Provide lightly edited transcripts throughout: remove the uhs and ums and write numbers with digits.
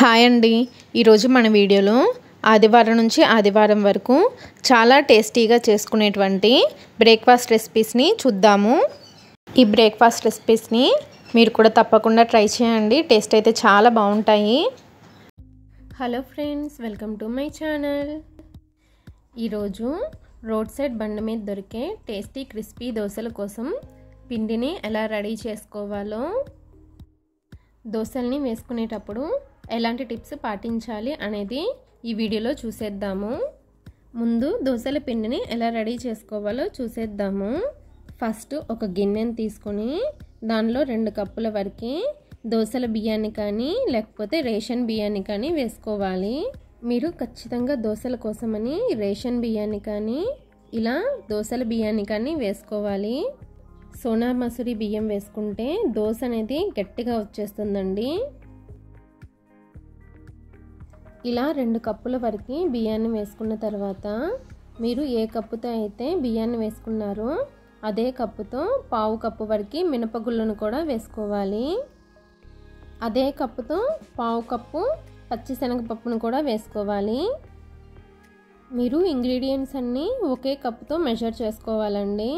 Hi అండి. ఈరోజు మన వీడియోలో ఆదివారం నుంచి ఆదివారం వరకు చాలా టేస్టీగా చేసుకునేటువంటి బ్రేక్ఫాస్ట్ రెసిపీస్ని చూద్దాము. ఈ బ్రేక్ఫాస్ట్ రెసిపీస్ని మీరు కూడా తప్పకుండా ట్రై చేయండి. టేస్ట్ అయితే చాలా బాగుంటాయి. Hello friends, welcome to my channel. ఈరోజు రోడ్ సైడ్ బండి మీద దొరికే టేస్టీ క్రిస్పీ దోశల కోసం పిండిని ఎలా రెడీ చేసుకోవాలో, దోశల్ని వేసుకునేటప్పుడు ఎలాంటి టిప్స్ పాటించాలి అనేది ఈ వీడియోలో చూసేద్దాము. ముందు దోశల పిండిని ఎలా రెడీ చేసుకోవాలో చూసేద్దాము. ఫస్ట్ ఒక గిన్నెని తీసుకొని దానిలో 2 కప్పుల వరకు దోశల బియ్యాన్ని కానీ లేకపోతే రేషన్ బియ్యాన్ని కానీ వేసుకోవాలి. మీరు ఖచ్చితంగా దోశల కోసమని రేషన్ బియ్యాన్ని కానీ ఇలా దోశల బియ్యాన్ని కానీ వేసుకోవాలి. సోనా మసూరి బియ్యం వేసుకుంటే దోశ అనేది గట్టిగా వచ్చేస్తుందండి. ఇలా 2 కప్పుల వరకు బియ్యాన్ని వేసుకున్న తర్వాత మీరు ఏ కప్పుతో అయితే బియ్యాన్ని వేసుకున్నారో అదే కప్పుతో 1/2 కప్పు వరకు మినపగుళ్ళను కూడా వేసుకోవాలి. అదే కప్పుతో 1/2 కప్పు పచ్చిశనగపప్పును కూడా వేసుకోవాలి. మీరు ఇంగ్రీడియంట్స్ అన్నీ ఒకే కప్పుతో మెజర్ చేసుకోవాలండి.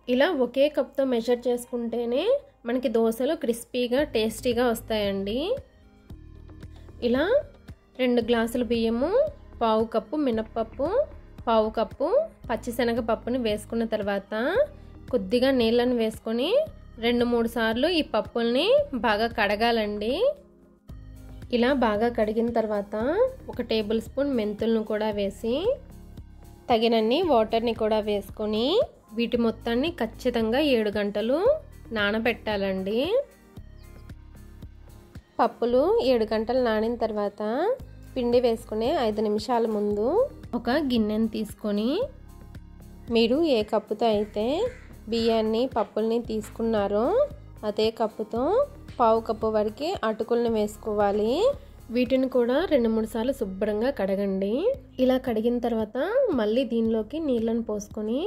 ఇలా ఒకే కప్తో మెజర్ చేసుకుంటేనే మనకి దోశలు క్రిస్పీగా టేస్టీగా వస్తాయండి. ఇలా 2 గ్లాసుల బియ్యము, 1/2 కప్పు మినప్పప్పు, 1/2 కప్పు పచ్చిశనగపప్పుని వేసుకున్న తర్వాత కొద్దిగా నీళ్ళని వేసుకొని 2-3 సార్లు ఈ పప్పుల్ని బాగా కడగాలండి. ఇలా బాగా కడిగిన తర్వాత 1 టేబుల్ స్పూన్ మెంతులను కూడా వేసి తగినన్ని వాటర్ని కూడా వేసుకొని వీటి మొత్తాన్ని ఖచ్చితంగా 7 గంటలు నానబెట్టాలండి. పప్పులు 7 గంటలు నానిన తర్వాత పిండి వేసుకునే 5 నిమిషాల ముందు ఒక గిన్నెని తీసుకొని మీరు ఏ కప్పుతో అయితే బియ్యాన్ని పప్పుల్ని తీసుకున్నారో అదే కప్పుతో 1/2 కప్పు వరకు అటుకులను వేసుకోవాలి. వీటిని కూడా 2-3 సార్లు శుభ్రంగా కడగండి. ఇలా కడిగిన తర్వాత మళ్ళీ దీనిలోకి నీళ్ళను పోసుకొని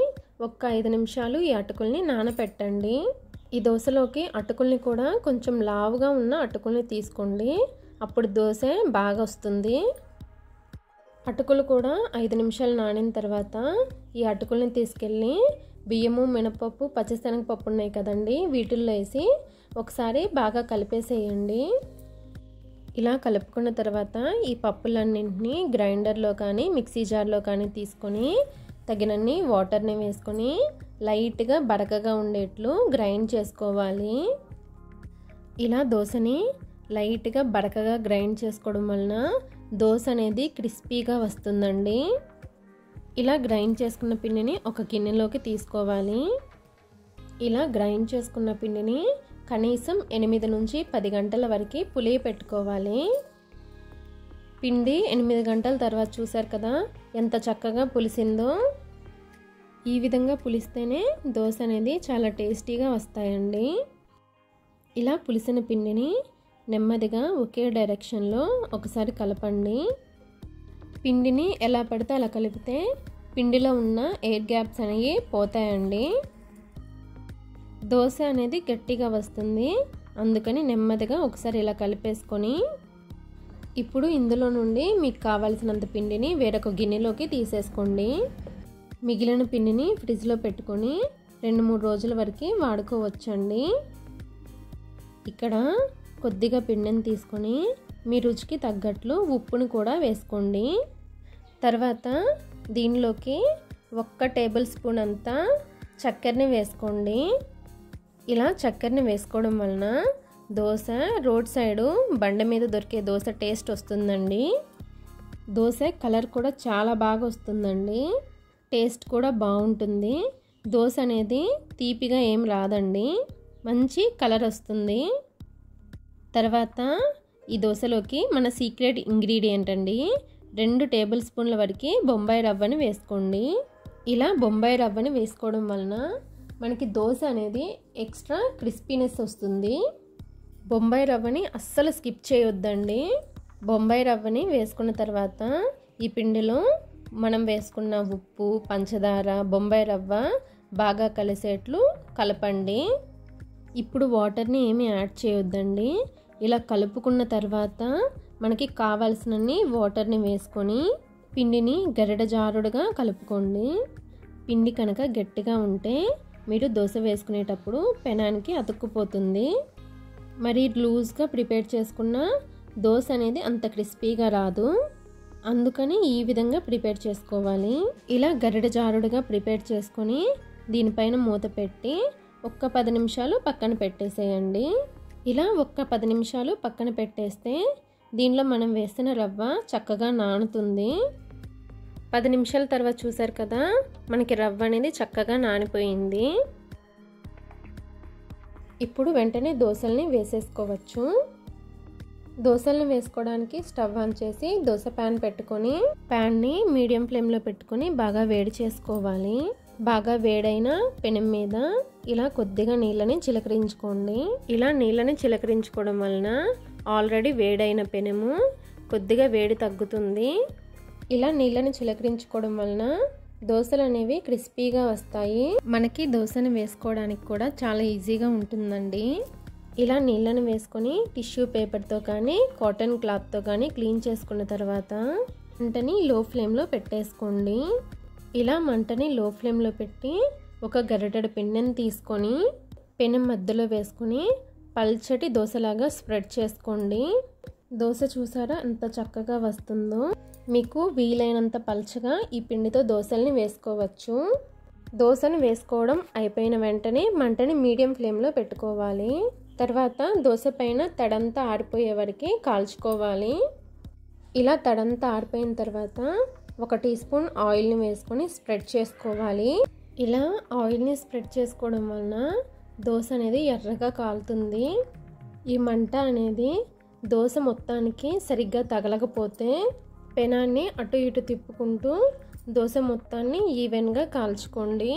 5 నిమిషాలు ఈ అటుకుల్ని నానబెట్టండి. ఈ దోశలోకి అటుకుల్ని కూడా కొంచెం లావుగా ఉన్న అటుకుల్ని తీసుకోండి, అప్పుడు దోశ బాగా వస్తుంది. అటుకులు కూడా 5 నిమిషాలు నానిన తర్వాత ఈ అటుకుల్ని తీసుకెళ్ళి బియ్యము, మినపప్పు, పచ్చిశనగపప్పు ఉన్నాయి కదండి, వీటిల్లో వేసి ఒకసారి బాగా కలిపేసేయండి. ఇలా కలుపుకున్న తర్వాత ఈ పప్పులన్నింటినీ గ్రైండర్లో కానీ మిక్సీ జార్లో కానీ తీసుకొని తగినన్ని వాటర్ని వేసుకొని లైట్గా బరకగా ఉండేట్లు గ్రైండ్ చేసుకోవాలి. ఇలా దోశని లైట్గా బరకగా గ్రైండ్ చేసుకోవడం వలన దోశ అనేది క్రిస్పీగా వస్తుందండి. ఇలా గ్రైండ్ చేసుకున్న పిండిని ఒక గిన్నెలోకి తీసుకోవాలి. ఇలా గ్రైండ్ చేసుకున్న పిండిని కనీసం 8 నుంచి 10 గంటల వరకు పులియ పెట్టుకోవాలి. పిండి 8 గంటల తర్వాత చూసారు కదా ఎంత చక్కగా పులిసిందో. ఈ విధంగా పులిస్తేనే దోశ అనేది చాలా టేస్టీగా వస్తాయండి. ఇలా పులిసిన పిండిని నెమ్మదిగా ఒకే డైరెక్షన్లో ఒకసారి కలపండి. పిండిని ఎలా పడితే అలా కలిపితే పిండిలో ఉన్న ఎయిర్ గ్యాప్స్ అనేవి పోతాయండి. దోశ అనేది గట్టిగా వస్తుంది, అందుకని నెమ్మదిగా ఒకసారి ఇలా కలిపేసుకొని ఇప్పుడు ఇందులో నుండి మీకు కావాల్సినంత పిండిని వేరొక గిన్నెలోకి తీసేసుకోండి. మిగిలిన పిండిని ఫ్రిడ్జ్లో పెట్టుకొని 2-3 రోజుల వరకు వాడుకోవచ్చండి. ఇక్కడ కొద్దిగా పిండిని తీసుకొని మీ రుచికి తగ్గట్లు ఉప్పును కూడా వేసుకోండి. తర్వాత దీనిలోకి 1 టేబుల్ స్పూన్ అంతా చక్కెరని వేసుకోండి. ఇలా చక్కెరని వేసుకోవడం వలన దోశ రోడ్ సైడు బండి మీద దొరికే దోశ టేస్ట్ వస్తుందండి. దోశ కలర్ కూడా చాలా బాగా వస్తుందండి, టేస్ట్ కూడా బాగుంటుంది. దోశ అనేది తీపిగా ఏం రాదండి, మంచి కలర్ వస్తుంది. తర్వాత ఈ దోశలోకి మన సీక్రెట్ ఇంగ్రీడియంట్ అండి 2 టేబుల్ స్పూన్ల వరకు బొంబాయి రవ్వని వేసుకోండి. ఇలా బొంబాయి రవ్వని వేసుకోవడం వలన మనకి దోశ అనేది ఎక్స్ట్రా క్రిస్పీనెస్ వస్తుంది. బొంబాయి రవ్వని అస్సలు స్కిప్ చేయొద్దండి. బొంబాయి రవ్వని వేసుకున్న తర్వాత ఈ పిండిలో మనం వేసుకున్న ఉప్పు, పంచదార, బొంబాయి రవ్వ బాగా కలిసేట్లు కలపండి. ఇప్పుడు వాటర్ని ఏమీ యాడ్ చేయొద్దండి. ఇలా కలుపుకున్న తర్వాత మనకి కావాల్సినన్ని వాటర్ని వేసుకొని పిండిని గరిట జారుడుగా కలుపుకోండి. పిండి కనుక గట్టిగా ఉంటే మీరు దోశ వేసుకునేటప్పుడు పెనానికి అతుక్కుపోతుంది. మరి లూజ్గా ప్రిపేర్ చేసుకున్న దోశ అనేది అంత క్రిస్పీగా రాదు. అందుకని ఈ విధంగా ప్రిపేర్ చేసుకోవాలి. ఇలా గరిట జారుడుగా ప్రిపేర్ చేసుకొని దీనిపైన మూత పెట్టి ఒక్క 10 నిమిషాలు పక్కన పెట్టేసేయండి. ఇలా ఒక్క 10 నిమిషాలు పక్కన పెట్టేస్తే దీనిలో మనం వేసిన రవ్వ చక్కగా నానుతుంది. 10 నిమిషాల తర్వాత చూసారు కదా, మనకి రవ్వ అనేది చక్కగా నానిపోయింది. ఇప్పుడు వెంటనే దోశల్ని వేసేసుకోవచ్చు. దోశలను వేసుకోవడానికి స్టవ్ ఆన్ చేసి దోశ ప్యాన్ పెట్టుకొని ప్యాన్ని మీడియం ఫ్లేమ్లో పెట్టుకొని బాగా వేడి చేసుకోవాలి. బాగా వేడైన పెనం మీద ఇలా కొద్దిగా నీళ్ళని చిలకరించుకోండి. ఇలా నీళ్ళని చిలకరించుకోవడం వలన ఆల్రెడీ వేడైన పెనము కొద్దిగా వేడి తగ్గుతుంది. ఇలా నీళ్ళని చిలకరించుకోవడం వలన దోశలు అనేవి క్రిస్పీగా వస్తాయి. మనకి దోశను వేసుకోవడానికి కూడా చాలా ఈజీగా ఉంటుందండి. ఇలా నీళ్ళను వేసుకొని టిష్యూ పేపర్తో కానీ కాటన్ క్లాత్తో కానీ క్లీన్ చేసుకున్న తర్వాత మంటని లో ఫ్లేమ్లో పెట్టేసుకోండి. ఇలా మంటని లో ఫ్లేమ్లో పెట్టి ఒక గరిటెడు పిండిని తీసుకొని పెనం మధ్యలో వేసుకొని పల్చటి దోశలాగా స్ప్రెడ్ చేసుకోండి. దోశ చూసారా ఎంత చక్కగా వస్తుందో. మీకు వీలైనంత పల్చగా ఈ పిండితో దోశల్ని వేసుకోవచ్చు. దోశను వేసుకోవడం అయిపోయిన వెంటనే మంటని మీడియం ఫ్లేమ్లో పెట్టుకోవాలి. తర్వాత దోశ పైన తడంతా ఆరిపోయే వరకు కాల్చుకోవాలి. ఇలా తడంతా ఆరిపోయిన తర్వాత 1 టీ స్పూన్ ఆయిల్ని వేసుకొని స్ప్రెడ్ చేసుకోవాలి. ఇలా ఆయిల్ని స్ప్రెడ్ చేసుకోవడం వలన దోశ అనేది ఎర్రగా కాలుతుంది. ఈ మంట అనేది దోశ మొత్తానికి సరిగ్గా తగలకపోతే పెనాన్ని అటు ఇటు తిప్పుకుంటూ దోశ మొత్తాన్ని ఈవెన్గా కాల్చుకోండి.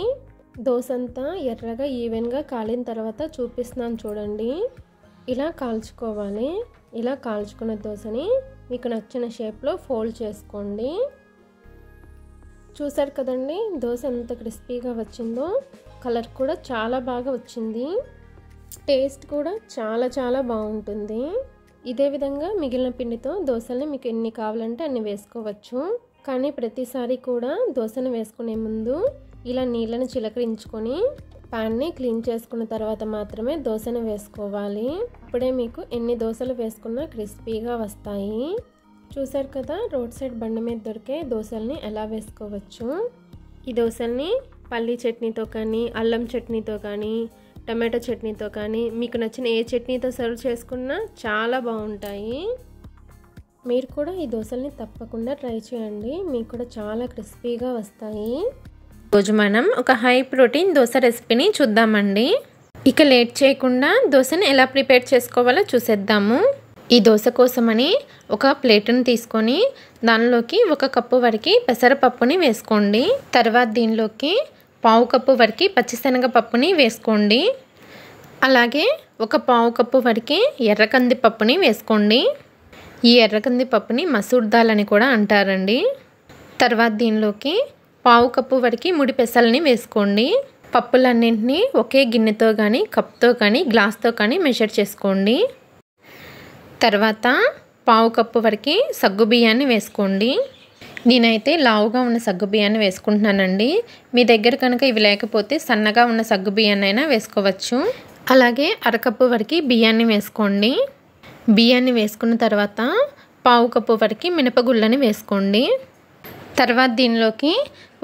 దోశ అంతా ఎర్రగా ఈవెన్గా కాలిన తర్వాత చూపిస్తున్నాను చూడండి. ఇలా కాల్చుకోవాలి. ఇలా కాల్చుకున్న దోశని మీకు నచ్చిన షేప్లో ఫోల్డ్ చేసుకోండి. చూసారు కదండి దోశ ఎంత క్రిస్పీగా వచ్చిందో. కలర్ కూడా చాలా బాగా వచ్చింది. టేస్ట్ కూడా చాలా బాగుంటుంది. ఇదే విధంగా మిగిలిన పిండితో దోశల్ని మీకు ఎన్ని కావాలంటే అన్ని వేసుకోవచ్చు. కానీ ప్రతిసారి కూడా దోశను వేసుకునే ముందు ఇలా నీళ్ళని చిలకరించుకొని ప్యాన్ని క్లీన్ చేసుకున్న తర్వాత మాత్రమే దోశను వేసుకోవాలి. అప్పుడే మీకు ఎన్ని దోశలు వేసుకున్నా క్రిస్పీగా వస్తాయి. చూసారు కదా రోడ్ సైడ్ బండి మీద దొరికే దోశల్ని ఎలా వేసుకోవచ్చు. ఈ దోశల్ని పల్లీ చట్నీతో కానీ అల్లం చట్నీతో కానీ టమాటో చట్నీతో కానీ మీకు నచ్చిన ఏ చట్నీతో సర్వ్ చేసుకున్నా చాలా బాగుంటాయి. మీరు కూడా ఈ దోశల్ని తప్పకుండా ట్రై చేయండి. మీకు కూడా చాలా క్రిస్పీగా వస్తాయి. రోజు మనం ఒక హై ప్రోటీన్ దోశ రెసిపీని చూద్దామండి. ఇక లేట్ చేయకుండా దోశని ఎలా ప్రిపేర్ చేసుకోవాలో చూసేద్దాము. ఈ దోశ కోసమని ఒక ప్లేట్ని తీసుకొని దానిలోకి 1 కప్పు వరకు పెసరపప్పుని వేసుకోండి. తర్వాత దీనిలోకి 1/2 కప్పు వరకు పచ్చిశనగపప్పుని వేసుకోండి. అలాగే 1/4 కప్పు వరకు ఎర్రకందిపప్పుని వేసుకోండి. ఈ ఎర్రకందిపప్పుని మసూర్ దాల్ అని కూడా అంటారండి. తర్వాత దీనిలోకి 1/4 కప్పు వరకు ముడి పెసల్ని వేసుకోండి. పప్పులన్నింటినీ ఒకే గిన్నెతో కానీ కప్తో కానీ గ్లాస్తో కానీ మెజర్ చేసుకోండి. తర్వాత 1/4 కప్పు వరకు సగ్గుబియ్యాన్ని వేసుకోండి. నేనైతే లావుగా ఉన్న సగ్గుబియ్యాన్ని వేసుకుంటున్నానండి. మీ దగ్గర కనుక ఇవి లేకపోతే సన్నగా ఉన్న సగ్గుబియ్యాన్ని అయినా వేసుకోవచ్చు. అలాగే 1/2 కప్పు వరకు బియ్యాన్ని వేసుకోండి. బియ్యాన్ని వేసుకున్న తర్వాత 1/4 కప్పు వరకు మినపగుళ్ళని వేసుకోండి. తర్వాత దీనిలోకి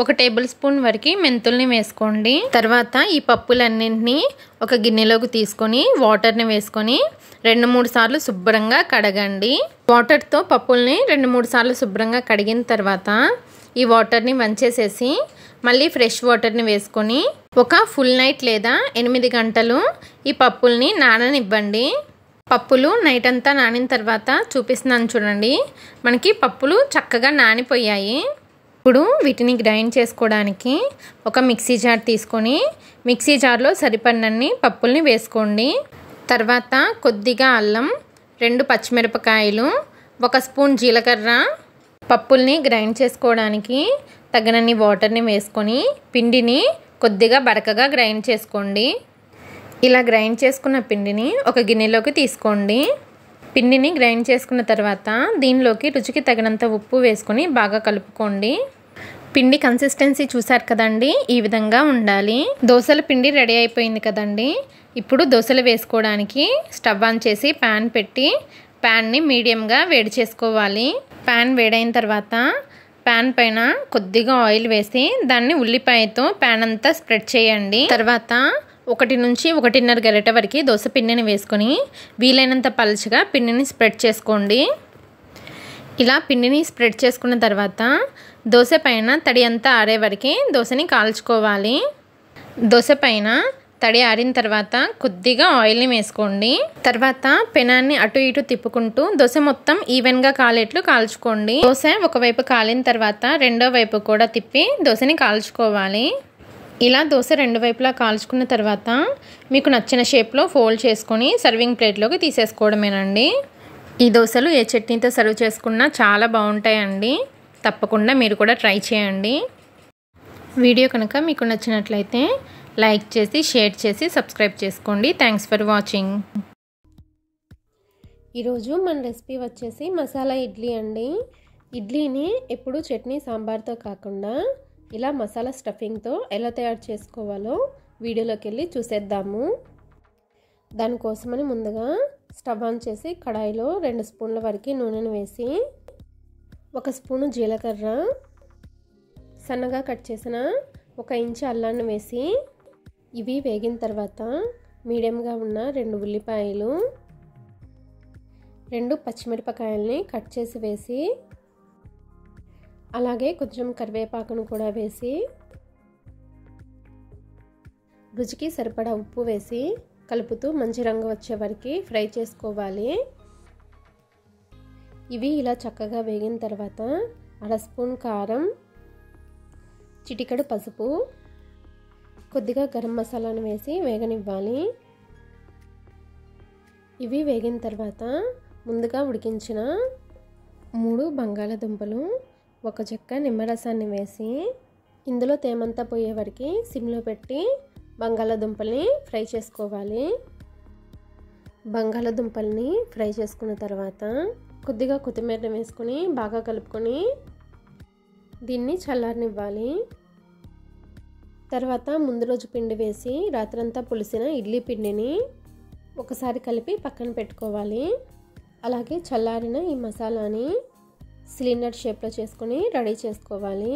1 టేబుల్ స్పూన్ వరకు మెంతుల్ని వేసుకోండి. తర్వాత ఈ పప్పులన్నింటినీ ఒక గిన్నెలోకి తీసుకొని వాటర్ని వేసుకొని 2-3 సార్లు శుభ్రంగా కడగండి. వాటర్తో పప్పుల్ని 2-3 సార్లు శుభ్రంగా కడిగిన తర్వాత ఈ వాటర్ని వంచేసేసి మళ్ళీ ఫ్రెష్ వాటర్ని వేసుకొని ఒక ఫుల్ నైట్ లేదా 8 గంటలు ఈ పప్పుల్ని నాననివ్వండి. పప్పులు నైట్ అంతా నానిన తర్వాత చూపిస్తున్నాను చూడండి. మనకి పప్పులు చక్కగా నానిపోయాయి. ఇప్పుడు వీటిని గ్రైండ్ చేసుకోవడానికి ఒక మిక్సీ జార్ తీసుకొని మిక్సీ జార్లో సరిపడినన్ని పప్పుల్ని వేసుకోండి. తర్వాత కొద్దిగా అల్లం, 2 పచ్చిమిరపకాయలు, 1 స్పూన్ జీలకర్ర, పప్పుల్ని గ్రైండ్ చేసుకోవడానికి తగినన్ని వాటర్ని వేసుకొని పిండిని కొద్దిగా బరకగా గ్రైండ్ చేసుకోండి. ఇలా గ్రైండ్ చేసుకున్న పిండిని ఒక గిన్నెలోకి తీసుకోండి. పిండిని గ్రైండ్ చేసుకున్న తర్వాత దీనిలోకి రుచికి తగినంత ఉప్పు వేసుకొని బాగా కలుపుకోండి. పిండి కన్సిస్టెన్సీ చూసారు కదండి, ఈ విధంగా ఉండాలి. దోశల పిండి రెడీ అయిపోయింది కదండి. ఇప్పుడు దోశలు వేసుకోవడానికి స్టవ్ ఆన్ చేసి ప్యాన్ పెట్టి ప్యాన్ని మీడియంగా వేడి చేసుకోవాలి. ప్యాన్ వేడైన తర్వాత ప్యాన్ పైన కొద్దిగా ఆయిల్ వేసి దాన్ని ఉల్లిపాయతో ప్యాన్ అంతా స్ప్రెడ్ చేయండి. తర్వాత 1 నుంచి 1.5 గరిటె వరకు దోశ పిండిని వేసుకొని వీలైనంత పలుచగా పిండిని స్ప్రెడ్ చేసుకోండి. ఇలా పిండిని స్ప్రెడ్ చేసుకున్న తర్వాత దోశ పైన తడి అంతా ఆరే వరకు దోశని కాల్చుకోవాలి. దోశ పైన తడి ఆరిన తర్వాత కొద్దిగా ఆయిల్ని వేసుకోండి. తర్వాత పెనాన్ని అటు ఇటు తిప్పుకుంటూ దోశ మొత్తం ఈవెన్గా కాలేట్లు కాల్చుకోండి. దోశ ఒకవైపు కాలిన తర్వాత రెండో వైపు కూడా తిప్పి దోశని కాల్చుకోవాలి. ఇలా దోశ 2 వైపులా కాల్చుకున్న తర్వాత మీకు నచ్చిన షేప్లో ఫోల్డ్ చేసుకొని సర్వింగ్ ప్లేట్లోకి తీసేసుకోవడమేనండి. ఈ దోశలు ఏ చట్నీతో సర్వ్ చేసుకున్నా చాలా బాగుంటాయండి. తప్పకుండా మీరు కూడా ట్రై చేయండి. వీడియో కనుక మీకు నచ్చినట్లయితే లైక్ చేసి షేర్ చేసి సబ్స్క్రైబ్ చేసుకోండి. Thanks for watching. ఈరోజు మన రెసిపీ వచ్చేసి మసాలా ఇడ్లీ అండి. ఇడ్లీని ఎప్పుడు చట్నీ సాంబార్తో కాకుండా ఇలా మసాలా స్టఫింగ్తో ఎలా తయారు చేసుకోవాలో వీడియోలోకి వెళ్ళి చూసేద్దాము. దానికోసమని ముందుగా స్టవ్ ఆన్ చేసి కడాయిలో 2 స్పూన్ల వరకు నూనెను వేసి 1 స్పూను జీలకర్ర, సన్నగా కట్ చేసిన 1 ఇంచు అల్లాన్ని వేసి ఇవి వేగిన తర్వాత మీడియంగా ఉన్న 2 ఉల్లిపాయలు, 2 పచ్చిమిరపకాయల్ని కట్ చేసి వేసి అలాగే కొంచెం కరివేపాకును కూడా వేసి రుచికి సరిపడా ఉప్పు వేసి కలుపుతూ మంచి రంగు వచ్చే వరకు ఫ్రై చేసుకోవాలి. ఇవి ఇలా చక్కగా వేగిన తర్వాత 1/2 స్పూన్ కారం, చిటికెడు పసుపు, కొద్దిగా గరం మసాలాను వేసి వేగనివ్వాలి. ఇవి వేగిన తర్వాత ముందుగా ఉడికించిన 3 బంగాళాదుంపలు, 1 చెక్క నిమ్మరసాన్ని వేసి ఇందులో తేమంతా పోయే వరకు సిమ్లో పెట్టి బంగాళాదుంపల్ని ఫ్రై చేసుకోవాలి. బంగాళాదుంపల్ని ఫ్రై చేసుకున్న తర్వాత కొద్దిగా కొత్తిమీరని వేసుకొని బాగా కలుపుకొని దీన్ని చల్లారనివ్వాలి. తర్వాత ముందు రోజు పిండి వేసి రాత్రంతా పులిసిన ఇడ్లీ పిండిని ఒకసారి కలిపి పక్కన పెట్టుకోవాలి. అలాగే చల్లారిన ఈ మసాలాని సిలిండర్ షేప్లో చేసుకొని రెడీ చేసుకోవాలి.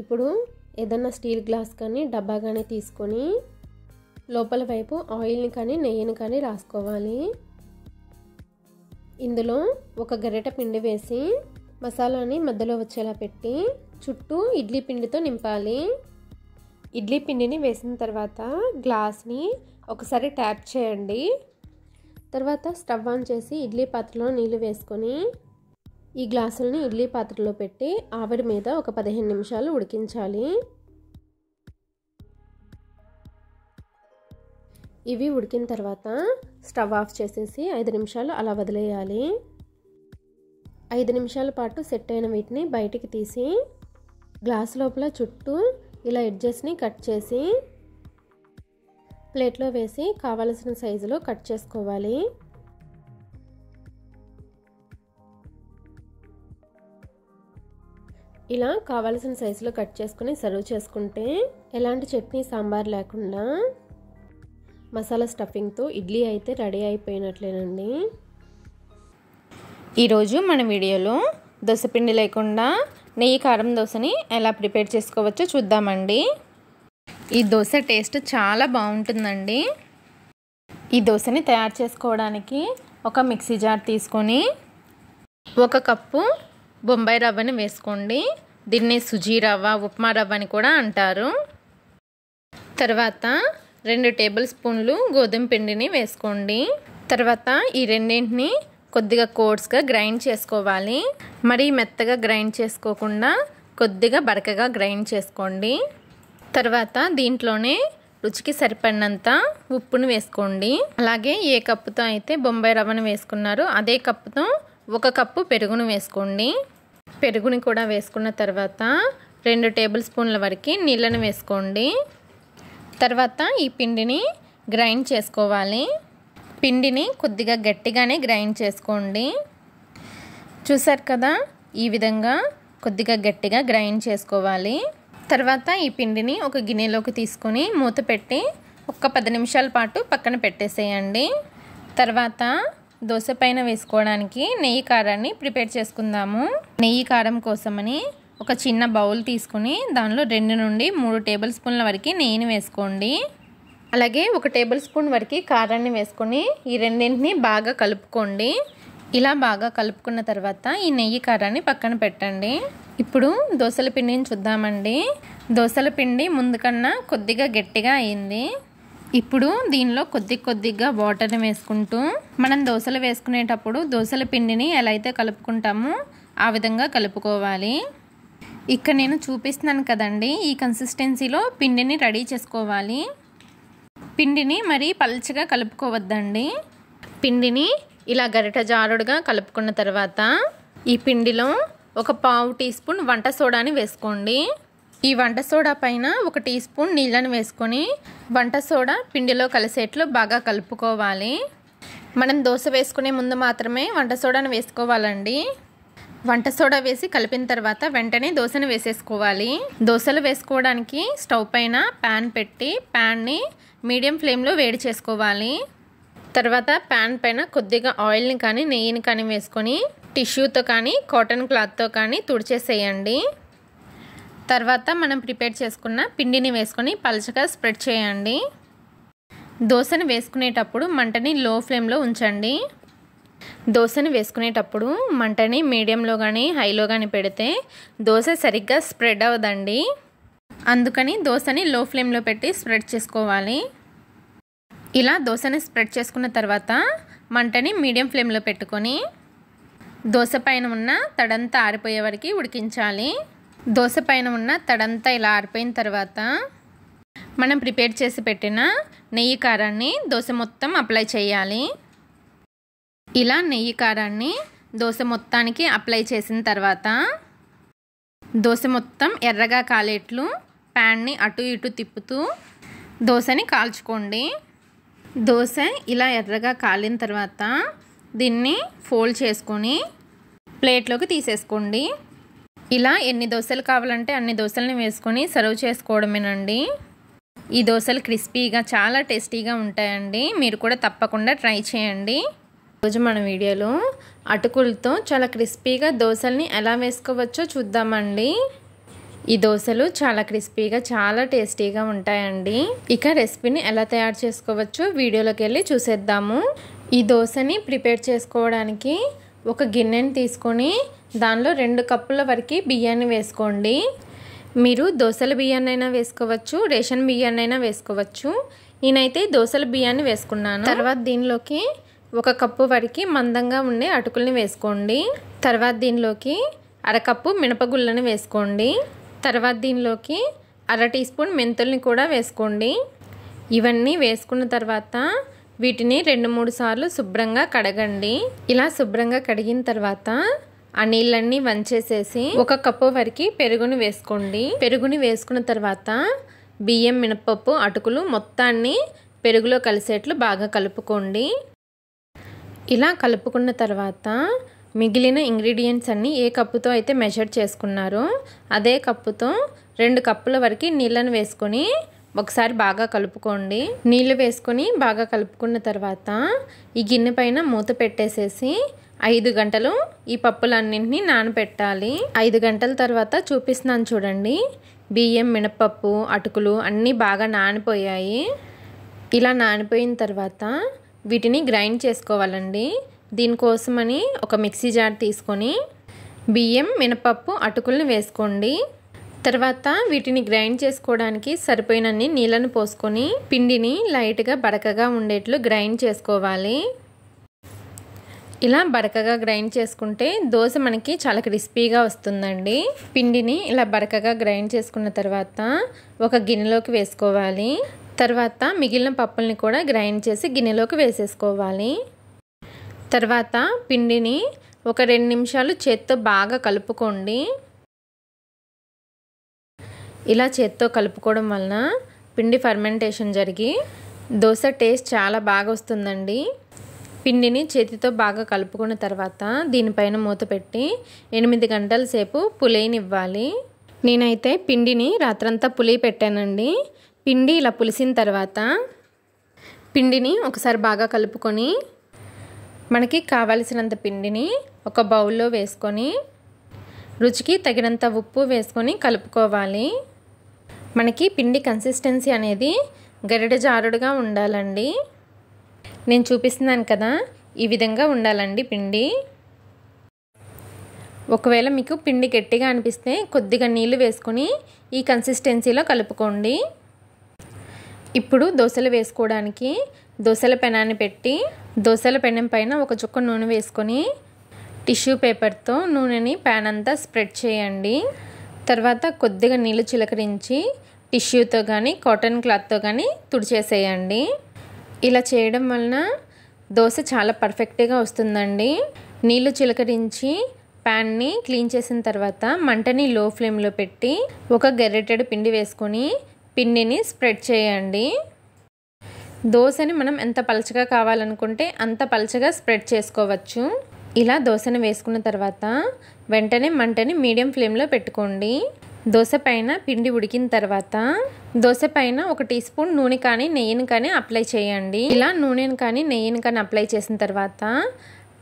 ఇప్పుడు ఏదన్నా స్టీల్ గ్లాస్ కానీ డబ్బా కానీ తీసుకొని లోపల వైపు ఆయిల్ని కానీ నెయ్యిని కానీ రాసుకోవాలి. ఇందులో 1 గరిటె పిండి వేసి మసాలాని మధ్యలో వచ్చేలా పెట్టి చుట్టూ ఇడ్లీ పిండితో నింపాలి. ఇడ్లీ పిండిని వేసిన తర్వాత గ్లాస్ని ఒకసారి ట్యాప్ చేయండి. తర్వాత స్టవ్ ఆన్ చేసి ఇడ్లీ పాత్రలో నీళ్లు వేసుకొని ఈ గ్లాసులని ఇడ్లీ పాత్రలో పెట్టి ఆవిరి మీద ఒక 15 నిమిషాలు ఉడికించాలి. ఇవి ఉడికిన తర్వాత స్టవ్ ఆఫ్ చేసేసి 5 నిమిషాలు అలా వదిలేయాలి. 5 నిమిషాల పాటు సెట్ అయిన వీటిని బయటికి తీసి గ్లాస్ లోపల చుట్టూ ఇలా ఎడ్జెస్ని కట్ చేసి ప్లేట్లో వేసి కావలసిన సైజులో కట్ చేసుకోవాలి. ఇలా కావలసిన సైజులో కట్ చేసుకుని సర్వ్ చేసుకుంటే ఎలాంటి చట్నీ సాంబార్ లేకుండా మసాలా స్టఫింగ్తో ఇడ్లీ అయితే రెడీ అయిపోయినట్లేనండి. ఈరోజు మన వీడియోలో దోసపిండి లేకుండా నెయ్యి కారం దోశని ఎలా ప్రిపేర్ చేసుకోవచ్చో చూద్దామండి. ఈ దోశ టేస్ట్ చాలా బాగుంటుందండి. ఈ దోశని తయారు చేసుకోవడానికి ఒక మిక్సీ జార్ తీసుకొని 1 కప్పు బొంబాయి రవ్వని వేసుకోండి. దీన్ని సుజీ రవ్వ, ఉప్మా రవ్వ అని కూడా అంటారు. తర్వాత 2 టేబుల్ స్పూన్లు గోధుమ పిండిని వేసుకోండి. తర్వాత ఈ రెండింటిని కొద్దిగా కోర్స్గా గ్రైండ్ చేసుకోవాలి. మరీ మెత్తగా గ్రైండ్ చేసుకోకుండా కొద్దిగా బరకగా గ్రైండ్ చేసుకోండి. తర్వాత దీంట్లోనే రుచికి సరిపడినంత ఉప్పును వేసుకోండి. అలాగే ఏ కప్పుతో అయితే బొంబాయి రవ్వను వేసుకున్నారో అదే కప్పుతో 1 కప్పు పెరుగును వేసుకోండి. పెరుగుని కూడా వేసుకున్న తర్వాత 2 టేబుల్ స్పూన్ల వరకు నీళ్ళను వేసుకోండి. తర్వాత ఈ పిండిని గ్రైండ్ చేసుకోవాలి. పిండిని కొద్దిగా గట్టిగానే గ్రైండ్ చేసుకోండి. చూసారు కదా, ఈ విధంగా కొద్దిగా గట్టిగా గ్రైండ్ చేసుకోవాలి. తర్వాత ఈ పిండిని ఒక గిన్నెలోకి తీసుకొని మూత పెట్టి ఒక 10 నిమిషాల పాటు పక్కన పెట్టేసేయండి. తర్వాత దోశ పైన వేసుకోవడానికి నెయ్యి కారాన్ని ప్రిపేర్ చేసుకుందాము. నెయ్యి కారం కోసమని ఒక చిన్న బౌల్ తీసుకుని దానిలో 2 నుండి 3 టేబుల్ స్పూన్ల వరకు నెయ్యిని వేసుకోండి. అలాగే 1 టేబుల్ స్పూన్ వరకు కారాన్ని వేసుకొని ఈ రెండింటిని బాగా కలుపుకోండి. ఇలా బాగా కలుపుకున్న తర్వాత ఈ నెయ్యి కారాన్ని పక్కన పెట్టండి. ఇప్పుడు దోశల పిండిని చూద్దామండి. దోశల పిండి ముందు కన్నా కొద్దిగా గట్టిగా అయింది. ఇప్పుడు దీనిలో కొద్దిగా వాటర్ని వేసుకుంటూ మనం దోశలు వేసుకునేటప్పుడు దోశల పిండిని ఎలా అయితే కలుపుకుంటామో ఆ విధంగా కలుపుకోవాలి. ఇక్కడ నేను చూపిస్తున్నాను కదండి, ఈ కన్సిస్టెన్సీలో పిండిని రెడీ చేసుకోవాలి. పిండిని మరీ పల్చగా కలుపుకోవద్దండి. పిండిని ఇలా గరిట జారుడుగా కలుపుకున్న తర్వాత ఈ పిండిలో ఒక 1/2 టీ స్పూన్ వంట సోడాని వేసుకోండి. ఈ వంట సోడా పైన 1 టీ స్పూన్ నీళ్ళని వేసుకొని వంట సోడా పిండిలో కలిసేట్లు బాగా కలుపుకోవాలి. మనం దోశ వేసుకునే ముందు మాత్రమే వంట సోడాను వేసుకోవాలండి. వంట సోడా వేసి కలిపిన తర్వాత వెంటనే దోశను వేసేసుకోవాలి. దోశలు వేసుకోవడానికి స్టవ్ పైన ప్యాన్ పెట్టి ప్యాన్ని మీడియం ఫ్లేమ్లో వేడి చేసుకోవాలి. తర్వాత ప్యాన్ పైన కొద్దిగా ఆయిల్ని కానీ నెయ్యిని కానీ వేసుకొని టిష్యూతో కానీ కాటన్ క్లాత్తో కానీ తుడిచేసేయండి. తర్వాత మనం ప్రిపేర్ చేసుకున్న పిండిని వేసుకొని పలచగా స్ప్రెడ్ చేయండి. దోశను వేసుకునేటప్పుడు మంటని లో ఫ్లేమ్లో ఉంచండి. దోశను వేసుకునేటప్పుడు మంటని మీడియంలో కానీ హైలో కానీ పెడితే దోశ సరిగ్గా స్ప్రెడ్ అవ్వదండి. అందుకని దోశని లో ఫ్లేమ్లో పెట్టి స్ప్రెడ్ చేసుకోవాలి. ఇలా దోశని స్ప్రెడ్ చేసుకున్న తర్వాత మంటని మీడియం ఫ్లేమ్లో పెట్టుకొని దోశ పైన ఉన్న తడంతా ఆరిపోయే వరకు ఉడికించాలి. దోశ పైన ఉన్న తడంతా ఇలా ఆరిపోయిన తర్వాత మనం ప్రిపేర్ చేసి పెట్టిన నెయ్యి కారాన్ని దోశ మొత్తం అప్లై చేయాలి. ఇలా నెయ్యి కారాన్ని దోశ మొత్తానికి అప్లై చేసిన తర్వాత దోశ మొత్తం ఎర్రగా కాలేట్లు ప్యాన్ని అటు ఇటు తిప్పుతూ దోశని కాల్చుకోండి. దోశ ఇలా ఎర్రగా కాలిన తర్వాత దీన్ని ఫోల్డ్ చేసుకొని ప్లేట్లోకి తీసేసుకోండి. ఇలా ఎన్ని దోశలు కావాలంటే అన్ని దోశలని వేసుకొని సర్వ్ చేసుకోవడమేనండి. ఈ దోశలు క్రిస్పీగా చాలా టేస్టీగా ఉంటాయండి. మీరు కూడా తప్పకుండా ట్రై చేయండి. ఈరోజు మన వీడియోలో అటుకులతో చాలా క్రిస్పీగా దోశల్ని ఎలా వేసుకోవచ్చో చూద్దామండి. ఈ దోశలు చాలా క్రిస్పీగా చాలా టేస్టీగా ఉంటాయండి. ఇక రెసిపీని ఎలా తయారు చేసుకోవచ్చో వీడియోలోకి వెళ్ళి చూసేద్దాము. ఈ దోశని ప్రిపేర్ చేసుకోవడానికి ఒక గిన్నెని తీసుకొని దానిలో 2 కప్పుల వరకు బియ్యాన్ని వేసుకోండి. మీరు దోశల బియ్యాన్ని అయినా వేసుకోవచ్చు, రేషన్ బియ్యాన్ని అయినా వేసుకోవచ్చు. నేనైతే దోశల బియ్యాన్ని వేసుకున్నాను. తర్వాత దీనిలోకి 1 కప్పు వరకు మందంగా ఉండే అటుకుల్ని వేసుకోండి. తర్వాత దీనిలోకి 1/2 కప్పు మినపగుళ్ళని వేసుకోండి. తర్వాత దీనిలోకి 1/2 టీ స్పూన్ మెంతుల్ని కూడా వేసుకోండి. ఇవన్నీ వేసుకున్న తర్వాత వీటిని 2-3 సార్లు శుభ్రంగా కడగండి. ఇలా శుభ్రంగా కడిగిన తర్వాత ఆ నీళ్ళన్నీ వంచేసేసి 1 కప్పు వరకు పెరుగుని వేసుకోండి. పెరుగుని వేసుకున్న తర్వాత బియ్యం, మినపప్పు, అటుకులు మొత్తాన్ని పెరుగులో కలిసేట్లు బాగా కలుపుకోండి. ఇలా కలుపుకున్న తర్వాత మిగిలిన ఇంగ్రీడియంట్స్ అన్నీ ఏ కప్పుతో అయితే మెజర్ చేసుకున్నారో అదే కప్పుతో 2 కప్పుల వరకు నీళ్ళను వేసుకొని ఒకసారి బాగా కలుపుకోండి. నీళ్ళు వేసుకొని బాగా కలుపుకున్న తర్వాత ఈ గిన్నె పైన మూత పెట్టేసేసి 5 గంటలు ఈ పప్పులన్నింటినీ నానబెట్టాలి. 5 గంటల తర్వాత చూపిస్తున్నాను చూడండి. బియ్యం, మినపప్పు, అటుకులు అన్నీ బాగా నానిపోయాయి. ఇలా నానిపోయిన తర్వాత వీటిని గ్రైండ్ చేసుకోవాలండి. దీనికోసమని ఒక మిక్సీ జార్ తీసుకొని బియ్యం, మినపప్పు, అటుకుల్ని వేసుకోండి. తర్వాత వీటిని గ్రైండ్ చేసుకోవడానికి సరిపోయినన్ని నీళ్ళను పోసుకొని పిండిని లైట్గా బరకగా ఉండేట్లు గ్రైండ్ చేసుకోవాలి. ఇలా బరకగా గ్రైండ్ చేసుకుంటే దోశ మనకి చాలా క్రిస్పీగా వస్తుందండి. పిండిని ఇలా బరకగా గ్రైండ్ చేసుకున్న తర్వాత ఒక గిన్నెలోకి వేసుకోవాలి. తర్వాత మిగిలిన పప్పుల్ని కూడా గ్రైండ్ చేసి గిన్నెలోకి వేసేసుకోవాలి. తర్వాత పిండిని ఒక 2 నిమిషాలు చేత్తో బాగా కలుపుకోండి. ఇలా చేత్తో కలుపుకోవడం వలన పిండి ఫర్మెంటేషన్ జరిగి దోశ టేస్ట్ చాలా బాగా వస్తుందండి. పిండిని చేతితో బాగా కలుపుకున్న తర్వాత దీనిపైన మూత పెట్టి 8 గంటల సేపు పులియనివ్వాలి. నేనైతే పిండిని రాత్రంతా పులియ పెట్టానండి. పిండి ఇలా పులిసిన తర్వాత పిండిని ఒకసారి బాగా కలుపుకొని మనకి కావలసినంత పిండిని ఒక బౌల్లో వేసుకొని రుచికి తగినంత ఉప్పు వేసుకొని కలుపుకోవాలి. మనకి పిండి కన్సిస్టెన్సీ అనేది గరిటె జారుడుగా ఉండాలండి. నేను చూపిస్తున్నాను కదా, ఈ విధంగా ఉండాలండి పిండి. ఒకవేళ మీకు పిండి గట్టిగా అనిపిస్తే కొద్దిగా నీళ్లు వేసుకొని ఈ కన్సిస్టెన్సీలో కలుపుకోండి. ఇప్పుడు దోశలు వేసుకోవడానికి దోశల పెనాన్ని పెట్టి దోశల పెనం పైన ఒక చుక్క నూనె వేసుకొని టిష్యూ పేపర్తో నూనెని ప్యాన్ అంతా స్ప్రెడ్ చేయండి. తర్వాత కొద్దిగా నీళ్లు చిలకరించి టిష్యూతో కానీ కాటన్ క్లాత్తో కానీ తుడిచేసేయండి. ఇలా చేయడం వలన దోశ చాలా పర్ఫెక్ట్గా వస్తుందండి. నీళ్లు చిలకరించి ప్యాన్ని క్లీన్ చేసిన తర్వాత మంటని లో ఫ్లేమ్లో పెట్టి ఒక గరిటెడు పిండి వేసుకొని పిండిని స్ప్రెడ్ చేయండి. దోశని మనం ఎంత పలచగా కావాలనుకుంటే అంత పలచగా స్ప్రెడ్ చేసుకోవచ్చు. ఇలా దోశను వేసుకున్న తర్వాత వెంటనే మంటని మీడియం ఫ్లేమ్లో పెట్టుకోండి. దోశ పైన పిండి ఉడికిన తర్వాత దోశ పైన 1 టీ స్పూన్ నూనె కానీ నెయ్యిని కానీ అప్లై చేయండి. ఇలా నూనెని కానీ నెయ్యిని కానీ అప్లై చేసిన తర్వాత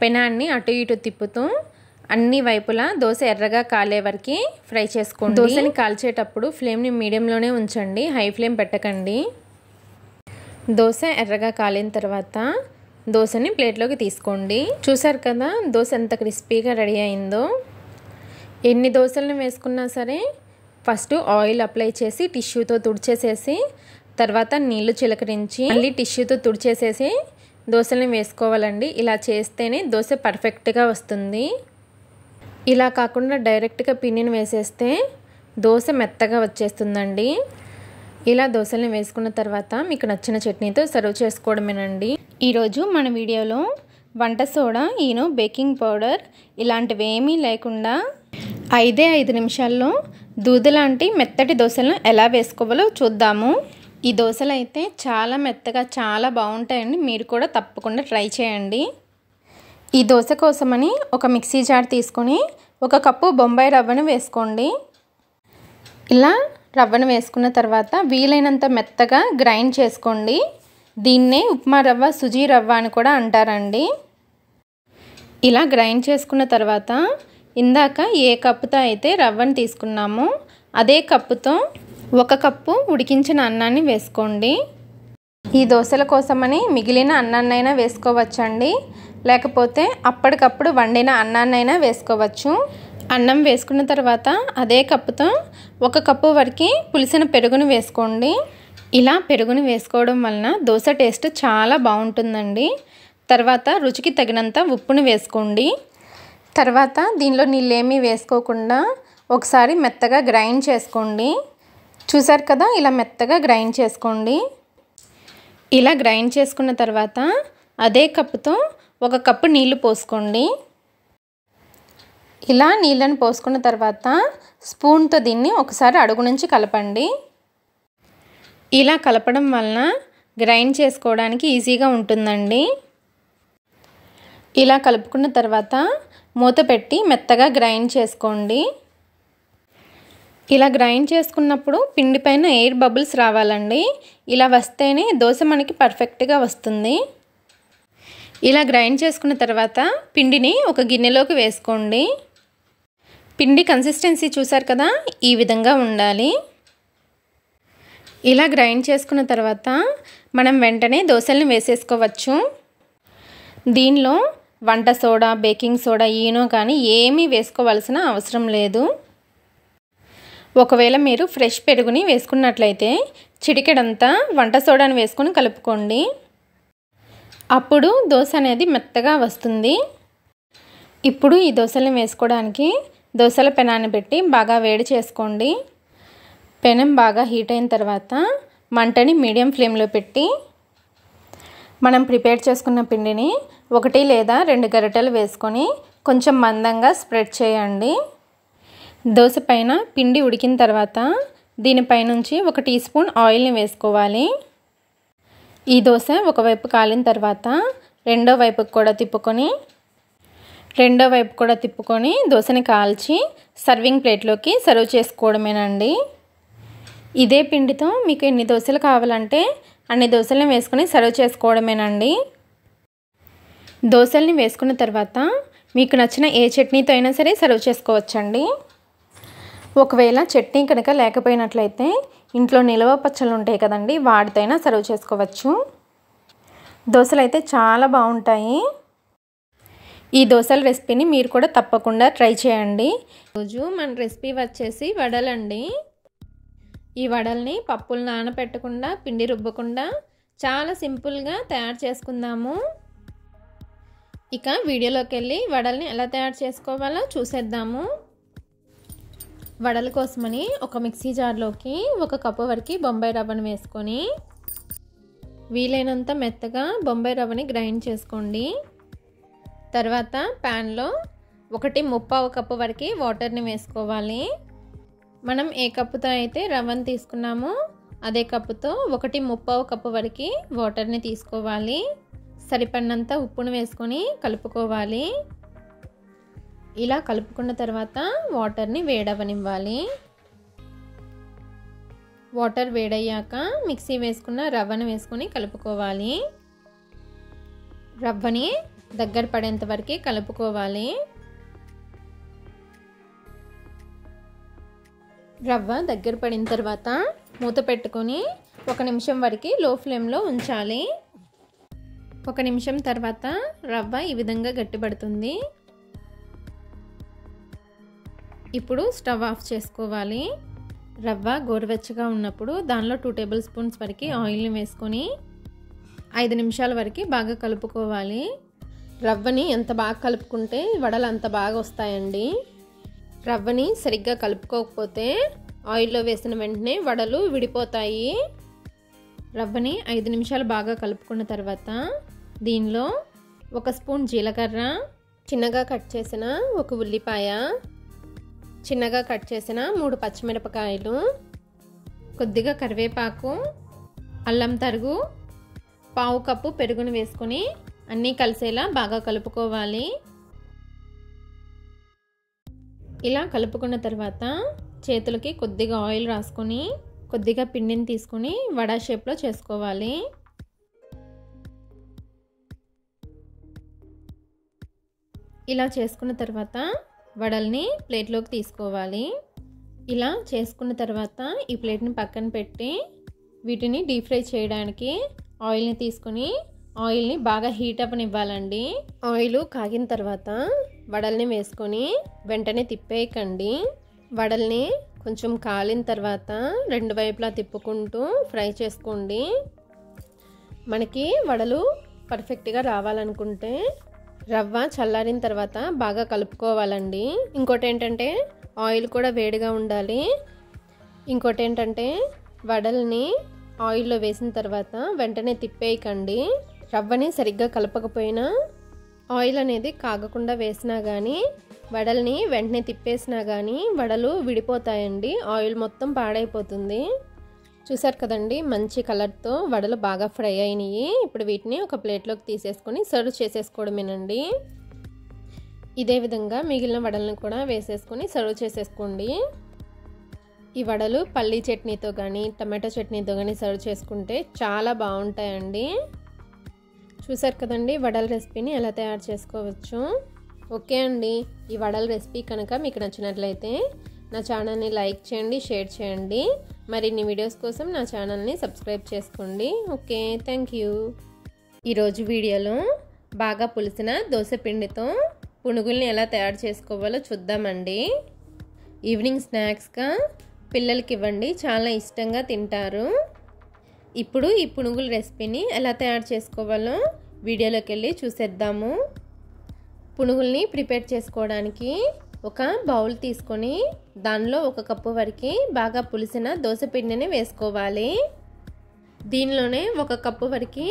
పెనాన్ని అటు ఇటు తిప్పుతూ అన్ని వైపులా దోశ ఎర్రగా కాలే వరకు ఫ్రై చేసుకోండి. దోశని కాల్చేటప్పుడు ఫ్లేమ్ని మీడియంలోనే ఉంచండి, హై ఫ్లేమ్ పెట్టకండి. దోశ ఎర్రగా కాలిన తర్వాత దోశని ప్లేట్లోకి తీసుకోండి. చూసారు కదా దోశ ఎంత క్రిస్పీగా రెడీ అయిందో. ఎన్ని దోశలను వేసుకున్నా సరే ఫస్ట్ ఆయిల్ అప్లై చేసి టిష్యూతో తుడిచేసేసి తర్వాత నీళ్లు చిలకరించి మళ్ళీ టిష్యూతో తుడిచేసేసి దోశలను వేసుకోవాలండి. ఇలా చేస్తేనే దోశ పర్ఫెక్ట్గా వస్తుంది. ఇలా కాకుండా డైరెక్ట్గా పిండిని వేసేస్తే దోశ మెత్తగా వచ్చేస్తుందండి. ఇలా దోశలను వేసుకున్న తర్వాత మీకు నచ్చిన చట్నీతో సర్వ్ చేసుకోవడమేనండి. ఈరోజు మన వీడియోలో వంట సోడా, ఈనో, బేకింగ్ పౌడర్ ఇలాంటివి ఏమీ లేకుండా 5 నిమిషాల్లో దూదలాంటి మెత్తటి దోశలను ఎలా వేసుకోవాలో చూద్దాము. ఈ దోశలు అయితే చాలా మెత్తగా చాలా బాగుంటాయండి. మీరు కూడా తప్పకుండా ట్రై చేయండి. ఈ దోశ కోసమని ఒక మిక్సీ జార్ తీసుకొని 1 కప్పు బొంబాయి రవ్వను వేసుకోండి. ఇలా రవ్వను వేసుకున్న తర్వాత వీలైనంత మెత్తగా గ్రైండ్ చేసుకోండి. దీన్నే ఉప్మా రవ్వ, సుజీ రవ్వ అని కూడా అంటారండి. ఇలా గ్రైండ్ చేసుకున్న తర్వాత ఇందాక ఏ కప్పుతో అయితే రవ్వను తీసుకున్నామో అదే కప్పుతో 1 కప్పు ఉడికించిన అన్నాన్ని వేసుకోండి. ఈ దోశల కోసమని మిగిలిన అన్నాన్నైనా వేసుకోవచ్చండి, లేకపోతే అప్పటికప్పుడు వండిన అన్నాన్నైనా వేసుకోవచ్చు. అన్నం వేసుకున్న తర్వాత అదే కప్పుతో 1 కప్పు వరకు పులిసిన పెరుగును వేసుకోండి. ఇలా పెరుగును వేసుకోవడం వలన దోశ టేస్ట్ చాలా బాగుంటుందండి. తర్వాత రుచికి తగినంత ఉప్పును వేసుకోండి. తర్వాత దీనిలో నీళ్ళేమీ వేసుకోకుండా ఒకసారి మెత్తగా గ్రైండ్ చేసుకోండి. చూసారు కదా, ఇలా మెత్తగా గ్రైండ్ చేసుకోండి. ఇలా గ్రైండ్ చేసుకున్న తర్వాత అదే కప్పుతో 1 కప్పు నీళ్లు పోసుకోండి. ఇలా నీళ్ళను పోసుకున్న తర్వాత స్పూన్తో దీన్ని ఒకసారి అడుగు నుంచి కలపండి. ఇలా కలపడం వలన గ్రైండ్ చేసుకోవడానికి ఈజీగా ఉంటుందండి. ఇలా కలుపుకున్న తర్వాత మూత పెట్టి మెత్తగా గ్రైండ్ చేసుకోండి. ఇలా గ్రైండ్ చేసుకున్నప్పుడు పిండి పైన ఎయిర్ బబుల్స్ రావాలండి. ఇలా వస్తేనే దోశ మనకి పర్ఫెక్ట్గా వస్తుంది. ఇలా గ్రైండ్ చేసుకున్న తర్వాత పిండిని ఒక గిన్నెలోకి వేసుకోండి. పిండి కన్సిస్టెన్సీ చూసారు కదా, ఈ విధంగా ఉండాలి. ఇలా గ్రైండ్ చేసుకున్న తర్వాత మనం వెంటనే దోశల్ని వేసేసుకోవచ్చు. దీనిలో వంట సోడా, బేకింగ్ సోడా, ఈనో కానీ ఏమీ వేసుకోవాల్సిన అవసరం లేదు. ఒకవేళ మీరు ఫ్రెష్ పెరుగుని వేసుకున్నట్లయితే చిటికెడంతా వంట సోడాని వేసుకొని కలుపుకోండి. అప్పుడు దోశ అనేది మెత్తగా వస్తుంది. ఇప్పుడు ఈ దోశల్ని వేసుకోవడానికి దోశల పెనాన్ని పెట్టి బాగా వేడి చేసుకోండి. పెనం బాగా హీట్ అయిన తర్వాత మంటని మీడియం ఫ్లేమ్లో పెట్టి మనం ప్రిపేర్ చేసుకున్న పిండిని 1 లేదా 2 గరిటెలు వేసుకొని కొంచెం మందంగా స్ప్రెడ్ చేయండి. దోశ పైన పిండి ఉడికిన తర్వాత దీనిపైనుంచి 1 టీ స్పూన్ ఆయిల్ని వేసుకోవాలి. ఈ దోశ ఒకవైపు కాలిన తర్వాత రెండో వైపుకు కూడా తిప్పుకొని దోశని కాల్చి సర్వింగ్ ప్లేట్లోకి సర్వ్ చేసుకోవడమేనండి. ఇదే పిండితో మీకు ఎన్ని దోశలు కావాలంటే అన్ని దోశలను వేసుకొని సర్వ్ చేసుకోవడమేనండి. దోశల్ని వేసుకున్న తర్వాత మీకు నచ్చిన ఏ చట్నీతో అయినా సరే సర్వ్ చేసుకోవచ్చండి. ఒకవేళ చట్నీ కనుక లేకపోయినట్లయితే ఇంట్లో నిలవ పచ్చళ్ళు ఉంటాయి కదండి, వాటితో అయినా సర్వ్ చేసుకోవచ్చు. దోశలు అయితే చాలా బాగుంటాయి. ఈ దోశల రెసిపీని మీరు కూడా తప్పకుండా ట్రై చేయండి. రోజు మన రెసిపీ వచ్చేసి వడలండి. ఈ వడల్ని పప్పులు నానబెట్టకుండా, పిండి రుబ్బకుండా చాలా సింపుల్గా తయారు చేసుకుందాము. ఇక వీడియోలోకి వెళ్ళి వడల్ని ఎలా తయారు చేసుకోవాలో చూసేద్దాము. వడల కోసమని ఒక మిక్సీ జార్లోకి 1 కప్పు వరకు బొంబాయి రవ్వను వేసుకొని వీలైనంత మెత్తగా బొంబాయి రవ్వని గ్రైండ్ చేసుకోండి. తర్వాత ప్యాన్లో 1/3 కప్పు వరకు వాటర్ని వేసుకోవాలి. మనం ఏ కప్పుతో అయితే రవ్వను తీసుకున్నామో అదే కప్పుతో 1/3 కప్పు వరకు వాటర్ని తీసుకోవాలి. సరిపడినంత ఉప్పును వేసుకొని కలుపుకోవాలి. ఇలా కలుపుకున్న తర్వాత వాటర్ని వేడవనివ్వాలి. వాటర్ వేడయ్యాక మిక్సీ వేసుకున్న రవ్వను వేసుకొని కలుపుకోవాలి. రవ్వని దగ్గర పడేంత వరకు కలుపుకోవాలి. రవ్వ దగ్గర పడిన తర్వాత మూత పెట్టుకొని 1 నిమిషం వరకు లో ఫ్లేమ్లో ఉంచాలి. 1 నిమిషం తర్వాత రవ్వ ఈ విధంగా గట్టిపడుతుంది. ఇప్పుడు స్టవ్ ఆఫ్ చేసుకోవాలి. రవ్వ గోరువెచ్చగా ఉన్నప్పుడు దానిలో 2 టేబుల్ స్పూన్స్ వరకు ఆయిల్ని వేసుకొని 5 నిమిషాల వరకు బాగా కలుపుకోవాలి. రవ్వని ఎంత బాగా కలుపుకుంటే వడలు అంత బాగా వస్తాయండి. రవ్వని సరిగ్గా కలుపుకోకపోతే ఆయిల్లో వేసిన వెంటనే వడలు విడిపోతాయి. రవ్వని 5 నిమిషాలు బాగా కలుపుకున్న తర్వాత దీనిలో 1 స్పూన్ జీలకర్ర, చిన్నగా కట్ చేసిన 1 ఉల్లిపాయ, చిన్నగా కట్ చేసిన 3 పచ్చిమిరపకాయలు, కొద్దిగా కరివేపాకు, అల్లం తరుగు, 1/2 కప్పు పెరుగును వేసుకొని అన్నీ కలిసేలా బాగా కలుపుకోవాలి. ఇలా కలుపుకున్న తర్వాత చేతులకి కొద్దిగా ఆయిల్ రాసుకొని కొద్దిగా పిండిని తీసుకొని వడ షేప్లో చేసుకోవాలి. ఇలా చేసుకున్న తర్వాత వడల్ని ప్లేట్లోకి తీసుకోవాలి. ఇలా చేసుకున్న తర్వాత ఈ ప్లేట్ని పక్కన పెట్టి వీటిని డీప్ ఫ్రై చేయడానికి ఆయిల్ని తీసుకొని ఆయిల్ని బాగా హీట్ అవ్వనివ్వాలండి. ఆయిల్ కాగిన తర్వాత వడల్ని వేసుకొని వెంటనే తిప్పేయకండి. వడల్ని కొంచెం కాలిన తర్వాత 2 వైపులా తిప్పుకుంటూ ఫ్రై చేసుకోండి. మనకి వడలు పర్ఫెక్ట్గా రావాలనుకుంటే రవ్వ చల్లారిన తర్వాత బాగా కలుపుకోవాలండి. ఇంకోటి ఏంటంటే ఆయిల్ కూడా వేడిగా ఉండాలి. ఇంకోటి ఏంటంటే వడల్ని ఆయిల్లో వేసిన తర్వాత వెంటనే తిప్పేయకండి. రవ్వని సరిగ్గా కలపకపోయినా ఆయిల్ అనేది కాగకుండా వేసినా కానీ వడల్ని వెంటనే తిప్పేసినా కానీ వడలు విడిపోతాయండి. ఆయిల్ మొత్తం పాడైపోతుంది. చూసారు కదండి, మంచి కలర్తో వడలు బాగా ఫ్రై అయినాయి. ఇప్పుడు వీటిని ఒక ప్లేట్లోకి తీసేసుకొని సర్వ్ చేసేసుకోవడమేనండి. ఇదే విధంగా మిగిలిన వడలను కూడా వేసేసుకొని సర్వ్ చేసేసుకోండి. ఈ వడలు పల్లీ చట్నీతో కానీ టమాటో చట్నీతో కానీ సర్వ్ చేసుకుంటే చాలా బాగుంటాయండి. చూసారు కదండి వడల రెసిపీని ఎలా తయారు చేసుకోవచ్చు. ఓకే అండి, ఈ వడల రెసిపీ కనుక మీకు నచ్చినట్లయితే నా ఛానల్ని లైక్ చేయండి, షేర్ చేయండి. మరిన్ని వీడియోస్ కోసం నా ఛానల్ని సబ్స్క్రైబ్ చేసుకోండి. Okay, thank you. ఈరోజు వీడియోలో బాగా పులిసిన దోశ పిండితో పునుగుల్ని ఎలా తయారు చేసుకోవాలో చూద్దామండి. ఈవినింగ్ స్నాక్స్గా పిల్లలకి ఇవ్వండి, చాలా ఇష్టంగా తింటారు. ఇప్పుడు ఈ పునుగుల రెసిపీని ఎలా తయారు చేసుకోవాలో వీడియోలోకి వెళ్ళి చూసేద్దాము. పునుగుల్ని ప్రిపేర్ చేసుకోవడానికి ఒక బౌల్ తీసుకొని దానిలో 1 కప్పు వరకు బాగా పులిసిన దోశ పిండిని వేసుకోవాలి. దీనిలోనే 1 కప్పు వరకు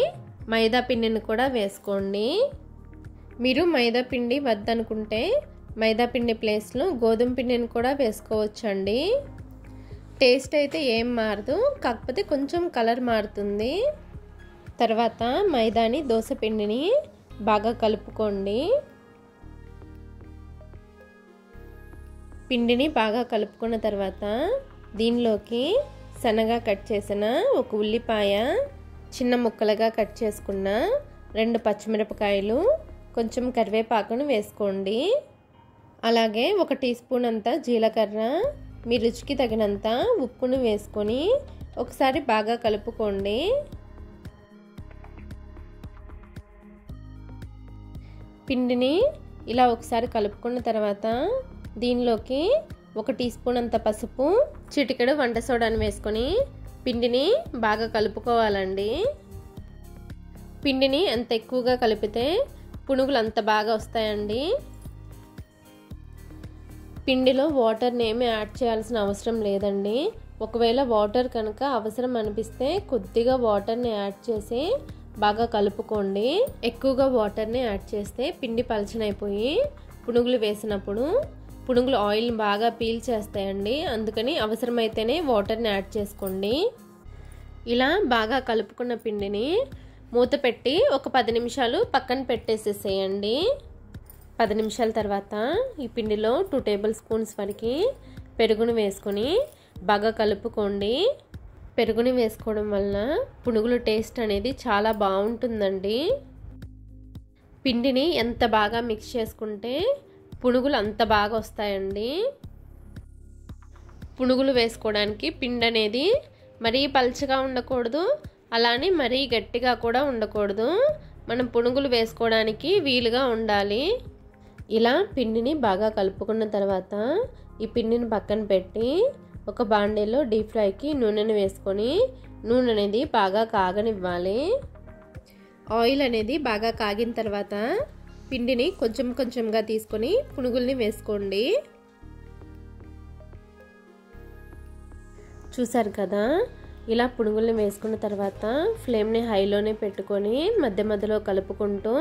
మైదా పిండిని కూడా వేసుకోండి. మీరు మైదా పిండి వద్దనుకుంటే మైదా పిండి ప్లేస్లో గోధుమ పిండిని కూడా వేసుకోవచ్చండి. టేస్ట్ అయితే ఏం మారదు, కాకపోతే కొంచెం కలర్ మారుతుంది. తర్వాత మైదాని దోశ పిండిని బాగా కలుపుకోండి. పిండిని బాగా కలుపుకున్న తర్వాత దీనిలోకి సన్నగా కట్ చేసిన ఒక ఉల్లిపాయ, చిన్న ముక్కలుగా కట్ చేసుకున్న 2 పచ్చిమిరపకాయలు, కొంచెం కరివేపాకును వేసుకోండి. అలాగే 1 టీ స్పూన్ అంత జీలకర్ర, మీ రుచికి తగినంత ఉప్పును వేసుకొని ఒకసారి బాగా కలుపుకోండి. పిండిని ఇలా ఒకసారి కలుపుకున్న తర్వాత దీనిలోకి 1 టీ స్పూన్ అంత పసుపు, చిటికెడు వంట సోడాను వేసుకొని పిండిని బాగా కలుపుకోవాలండి. పిండిని ఎంత ఎక్కువగా కలిపితే పునుగులు అంత బాగా వస్తాయండి. పిండిలో వాటర్ని ఏమీ యాడ్ చేయాల్సిన అవసరం లేదండి. ఒకవేళ వాటర్ కనుక అవసరం అనిపిస్తే కొద్దిగా వాటర్ని యాడ్ చేసి బాగా కలుపుకోండి. ఎక్కువగా వాటర్ని యాడ్ చేస్తే పిండి పలచనైపోయి పునుగులు వేసినప్పుడు పునుగులు ఆయిల్ని బాగా పీల్ చేస్తాయండి. అందుకని అవసరమైతేనే వాటర్ని యాడ్ చేసుకోండి. ఇలా బాగా కలుపుకున్న పిండిని మూత పెట్టి ఒక 10 నిమిషాలు పక్కన పెట్టేసేసేయండి. 10 నిమిషాల తర్వాత ఈ పిండిలో 2 టేబుల్ స్పూన్స్ వరకు పెరుగును వేసుకొని బాగా కలుపుకోండి. పెరుగుని వేసుకోవడం వల్ల పునుగుల టేస్ట్ అనేది చాలా బాగుంటుందండి. పిండిని ఎంత బాగా మిక్స్ చేసుకుంటే పునుగులు అంత బాగా వస్తాయండి. పునుగులు వేసుకోవడానికి పిండి అనేది మరీ పల్చగా ఉండకూడదు, అలానే మరీ గట్టిగా కూడా ఉండకూడదు. మనం పునుగులు వేసుకోవడానికి వీలుగా ఉండాలి. ఇలా పిండిని బాగా కలుపుకున్న తర్వాత ఈ పిండిని పక్కన పెట్టి ఒక బాండీలో డీప్ ఫ్రైకి నూనెను వేసుకొని నూనె అనేది బాగా కాగనివ్వాలి. ఆయిల్ అనేది బాగా కాగిన తర్వాత పిండిని కొంచెం కొంచెంగా తీసుకొని పునుగుల్ని వేసుకోండి. చూసారు కదా, ఇలా పునుగుల్ని వేసుకున్న తర్వాత ఫ్లేమ్ని హైలోనే పెట్టుకొని మధ్య మధ్యలో కలుపుకుంటూ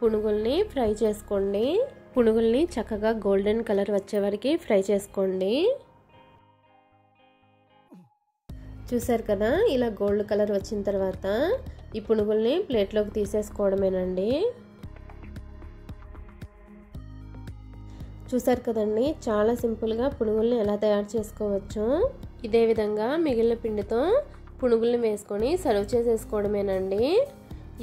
పునుగుల్ని ఫ్రై చేసుకోండి. పునుగుల్ని చక్కగా గోల్డెన్ కలర్ వచ్చే వరకు ఫ్రై చేసుకోండి. చూసారు కదా, ఇలా గోల్డ్ కలర్ వచ్చిన తర్వాత ఈ పునుగుల్ని ప్లేట్లోకి తీసేసుకోవడమేనండి. చూసారు కదండి, చాలా సింపుల్గా పునుగుల్ని ఎలా తయారు చేసుకోవచ్చు. ఇదే విధంగా మిగిలిన పిండితో పునుగుల్ని వేసుకొని సర్వ్ చేసేసుకోవడమేనండి.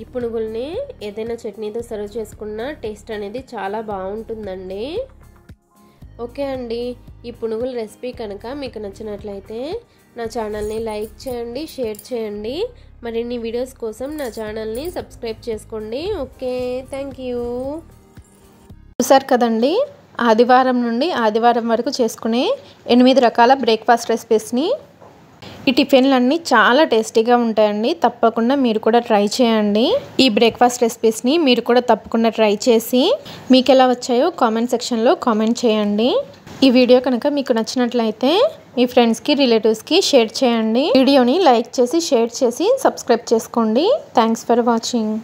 ఈ పునుగుల్ని ఏదైనా చట్నీతో సర్వ్ చేసుకున్న టేస్ట్ అనేది చాలా బాగుంటుందండి. ఓకే అండి, ఈ పునుగుల రెసిపీ కనుక మీకు నచ్చినట్లయితే నా ఛానల్ని లైక్ చేయండి, షేర్ చేయండి. మరిన్ని వీడియోస్ కోసం నా ఛానల్ని సబ్స్క్రైబ్ చేసుకోండి. Okay, thank you. చూసారు కదండి, ఆదివారం నుండి ఆదివారం వరకు చేసుకునే 8 రకాల బ్రేక్ఫాస్ట్ రెసిపీస్ని. ఈ టిఫిన్లన్నీ చాలా టేస్టీగా ఉంటాయండి. తప్పకుండా మీరు కూడా ట్రై చేయండి. ఈ బ్రేక్ఫాస్ట్ రెసిపీస్ని మీరు కూడా తప్పకుండా ట్రై చేసి మీకు ఎలా వచ్చాయో కామెంట్ సెక్షన్లో కామెంట్ చేయండి. ఈ వీడియో కనుక మీకు నచ్చినట్లయితే మీ ఫ్రెండ్స్కి, రిలేటివ్స్కి షేర్ చేయండి. వీడియోని లైక్ చేసి, షేర్ చేసి, సబ్స్క్రైబ్ చేసుకోండి. Thanks for watching.